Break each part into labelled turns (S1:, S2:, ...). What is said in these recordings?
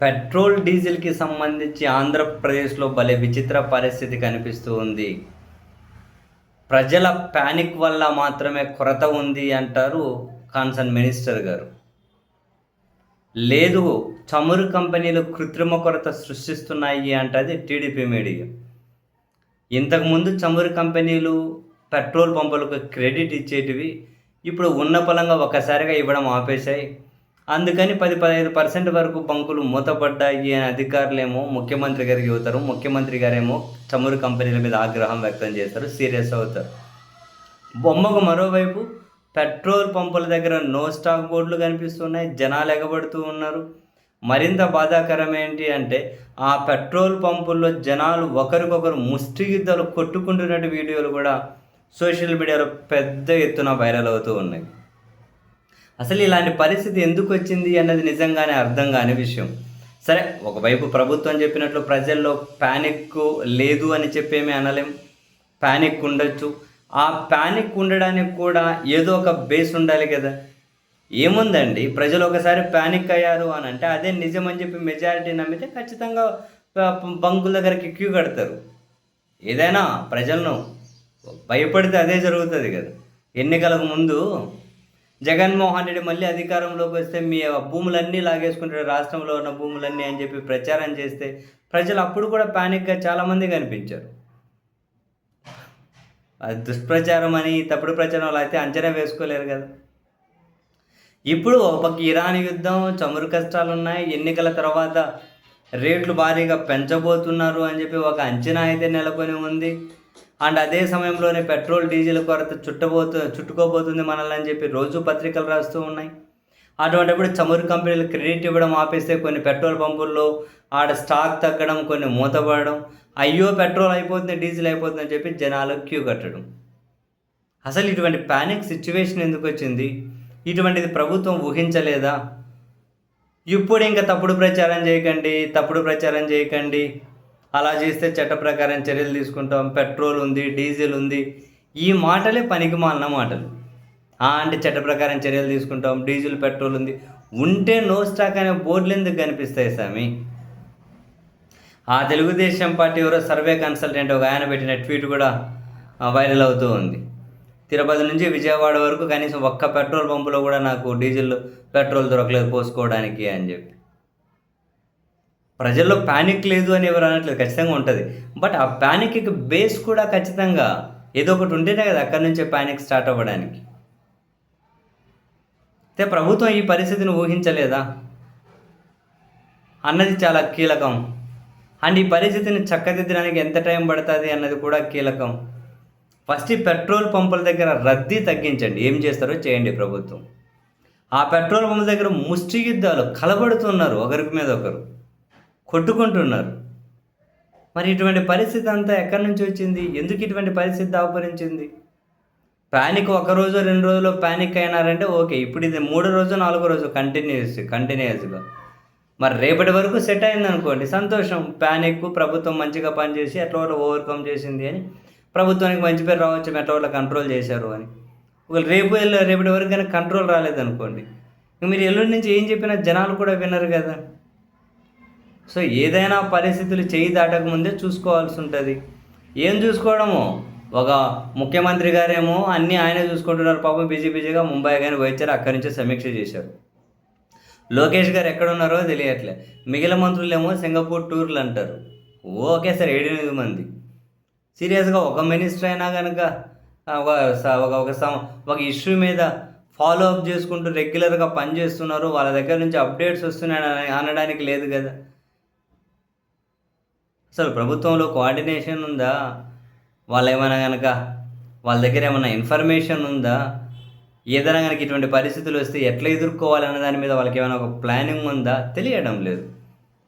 S1: Petrol, డీజిల్‌కి సంబంధించి ఆంధ్రప్రదేశ్‌లో భలే విచిత్ర పరిస్థితి కనిపిస్తూ ఉంది. ప్రజల పానిక్ వల్ల మాత్రమే కొరత ఉంది అంటారు కన్సర్న్ మినిస్టర్ గారు. లేదు, చమురు కంపెనీలు కృత్రిమ కొరత సృష్టిస్తున్నాయి అంటది టీడీపీ మీడియా. ఇంతకుముందు చమురు కంపెనీలు పెట్రోల్ పంపులకు క్రెడిట్ ఇచ్చేటివి. ఇప్పుడు ఉన్న పళంగా ఒక్కసారిగా ఇవ్వడం ఆపేశాయి. అందుకని 10-15% వరకు బంకులు మూతపడ్డాయి అని అధికారులేమో ముఖ్యమంత్రి గారికి చెబుతారు. ముఖ్యమంత్రి గారేమో చమురు కంపెనీల మీద ఆగ్రహం వ్యక్తం చేస్తారు, సీరియస్ అవుతారు. బొమ్మకు మరోవైపు పెట్రోల్ పంపుల దగ్గర నో స్టాక్ బోర్డులు కనిపిస్తున్నాయి, జనాలు ఎగబడుతూ ఉన్నారు. మరింత బాధాకరం ఏంటి అంటే, ఆ పెట్రోల్ పంపుల్లో జనాలు ఒకరికొకరు ముష్టి యుద్ధాలు కొట్టుకుంటున్నట్టు వీడియోలు కూడా సోషల్ మీడియాలో పెద్ద ఎత్తున వైరల్ అవుతూ ఉన్నాయి. అసలు ఇలాంటి పరిస్థితి ఎందుకు వచ్చింది అన్నది నిజంగానే అర్థం కాని విషయం. సరే, ఒకవైపు ప్రభుత్వం చెప్పినట్లు ప్రజల్లో ప్యానిక్ లేదు అని చెప్పేమీ అనలేం. ప్యానిక్ ఉండొచ్చు. ఆ ప్యానిక్ ఉండడానికి కూడా ఏదో ఒక బేస్ ఉండాలి కదా. ఏముందండి, ప్రజలు ఒకసారి ప్యానిక్ అయ్యారు అని అంటే అదే నిజం అని చెప్పి మెజారిటీ నమ్మితే ఖచ్చితంగా బంకుల దగ్గరికి క్యూ కడతారు. ఏదైనా ప్రజలను భయపడితే అదే జరుగుతుంది కదా. ఎన్నికలకు ముందు జగన్మోహన్ రెడ్డి మళ్ళీ అధికారంలోకి వస్తే మీ భూములన్నీ లాగేసుకుంటారు, రాష్ట్రంలో ఉన్న భూములన్నీ అని చెప్పి ప్రచారం చేస్తే ప్రజలు అప్పుడు కూడా ప్యానిక్గా చాలామంది కనిపించారు. అది దుష్ప్రచారం అని, తప్పుడు ప్రచారం అలా అయితే అంచనా వేసుకోలేరు కదా. ఇప్పుడు ఒక పక్క ఇరాన్ యుద్ధం, చమురు కష్టాలు ఉన్నాయి, ఎన్నికల తర్వాత రేట్లు భారీగా పెంచబోతున్నారు అని చెప్పి ఒక అంచనా అయితే నెలకొని ఉంది. అండ్ అదే సమయంలోనే పెట్రోల్, డీజిల్ కొరత చుట్టుకోబోతుంది మనల్ని అని చెప్పి రోజు పత్రికలు రాస్తూ ఉన్నాయి. అటువంటిప్పుడు చమురు కంపెనీలు క్రెడిట్ ఇవ్వడం ఆపేస్తే కొన్ని పెట్రోల్ పంపుల్లో ఆడ స్టాక్ తగ్గడం, కొన్ని మూతపడడం, అయ్యో పెట్రోల్ అయిపోతుంది, డీజిల్ అయిపోతుంది అని చెప్పి జనాలు క్యూ కట్టడం. అసలు ఇటువంటి ప్యానిక్ సిచ్యువేషన్ ఎందుకు వచ్చింది? ఇటువంటిది ప్రభుత్వం ఊహించలేదా? ఇప్పుడు ఇంకా తప్పుడు ప్రచారం చేయకండి, అలా చేస్తే చట్ట ప్రకారం చర్యలు తీసుకుంటాం, పెట్రోల్ ఉంది, డీజిల్ ఉంది, ఈ మాటలే పనికిమాలిన మాటలు. అంటే చట్ట ప్రకారం చర్యలు తీసుకుంటాం, డీజిల్, పెట్రోల్ ఉంది, ఉంటే నో స్టాక్ అనే బోర్డులు ఎందుకు కనిపిస్తాయి స్వామి? ఆ తెలుగుదేశం పార్టీ ఎవరో సర్వే కన్సల్టెంట్ ఒక ఆయన పెట్టిన ట్వీట్ కూడా వైరల్ అవుతూ ఉంది. తిరుపతి నుంచి విజయవాడ వరకు కనీసం ఒక్క పెట్రోల్ పంపులో కూడా నాకు డీజిల్, పెట్రోల్ దొరకలేదు పోసుకోవడానికి అని చెప్పి. ప్రజల్లో ప్యానిక్ లేదు అని ఎవరు అనట్లేదు, ఖచ్చితంగా ఉంటుంది. బట్ ఆ ప్యానిక్కి బేస్ కూడా ఖచ్చితంగా ఏదో ఒకటి ఉంటేనే కదా అక్కడి నుంచే ప్యానిక్ స్టార్ట్ అవ్వడానికి. అయితే ప్రభుత్వం ఈ పరిస్థితిని ఊహించలేదా అన్నది చాలా కీలకం. అండ్ ఈ పరిస్థితిని చక్కదిద్దడానికి ఎంత టైం పడుతుంది అన్నది కూడా కీలకం. ఫస్ట్ ఈ పెట్రోల్ పంపుల దగ్గర రద్దీ తగ్గించండి, ఏం చేస్తారో చేయండి ప్రభుత్వం. ఆ పెట్రోల్ పంపుల దగ్గర ముష్టి యుద్ధాలు కలబడుతున్నారు, ఒకరికి మీద ఒకరు కొట్టుకుంటున్నారు. మరి ఇటువంటి పరిస్థితి అంతా ఎక్కడి నుంచి వచ్చింది? ఎందుకు ఇటువంటి పరిస్థితి దాపురించింది? ప్యానిక్ ఒకరోజు 2 రోజుల్లో ప్యానిక్ అయినారంటే ఓకే, ఇప్పుడు ఇది 3వ రోజు 4వ రోజు కంటిన్యూస్గా. మరి రేపటి వరకు సెట్ అయిందనుకోండి, సంతోషం. ప్యానిక్ ప్రభుత్వం మంచిగా పనిచేసి ఎట్లా ఓవర్కమ్ చేసింది అని ప్రభుత్వానికి మంచి పేరు రావచ్చు, ఎట్లా కంట్రోల్ చేశారు అని. ఒకవేళ రేపటి వరకు కానీ కంట్రోల్ రాలేదనుకోండి, మీరు ఎల్లుండి నుంచి ఏం చెప్పినా జనాలు కూడా వినరు కదా. సో ఏదైనా పరిస్థితులు చేయి దాటక ముందే చూసుకోవాల్సి ఉంటుంది. ఏం చూసుకోవడము, ఒక ముఖ్యమంత్రి గారేమో అన్నీ ఆయనే చూసుకుంటున్నారు, పాపం బిజీగా ముంబై కానీ వచ్చారు, అక్కడి నుంచే సమీక్ష చేశారు. లోకేష్ గారు ఎక్కడున్నారో తెలియట్లే. మిగిలిన మంత్రులేమో సింగపూర్ టూర్లు అంటారు. ఓకే సార్, 7-8 మంది. సీరియస్గా ఒక మినిస్టర్ అయినా కనుక ఒక ఇష్యూ మీద ఫాలో అప్ చేసుకుంటూ రెగ్యులర్గా పనిచేస్తున్నారు, వాళ్ళ దగ్గర నుంచి అప్డేట్స్ వస్తున్నాయని అనడానికి లేదు కదా. అసలు ప్రభుత్వంలో కోఆర్డినేషన్ ఉందా? వాళ్ళు ఏమైనా కనుక వాళ్ళ దగ్గర ఏమైనా ఇన్ఫర్మేషన్ ఉందా? ఏదైనా కనుక ఇటువంటి పరిస్థితులు వస్తే ఎట్లా ఎదుర్కోవాలన్న దాని మీద వాళ్ళకి ఏమైనా ఒక ప్లానింగ్ ఉందా? తెలియడం లేదు.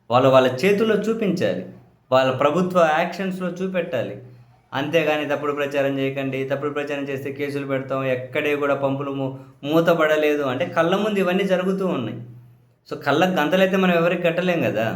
S1: వాళ్ళ చేతుల్లో చూపించాలి, వాళ్ళ ప్రభుత్వ యాక్షన్స్లో చూపెట్టాలి. అంతేగాని తప్పుడు ప్రచారం చేయకండి, తప్పుడు ప్రచారం చేస్తే కేసులు పెడతాం, ఎక్కడే కూడా పంపులు మూతపడలేదు అంటే కళ్ళ ముందు ఇవన్నీ జరుగుతూ ఉన్నాయి. సో కళ్ళకు గంతలైతే మనం ఎవరికి కట్టలేం కదా.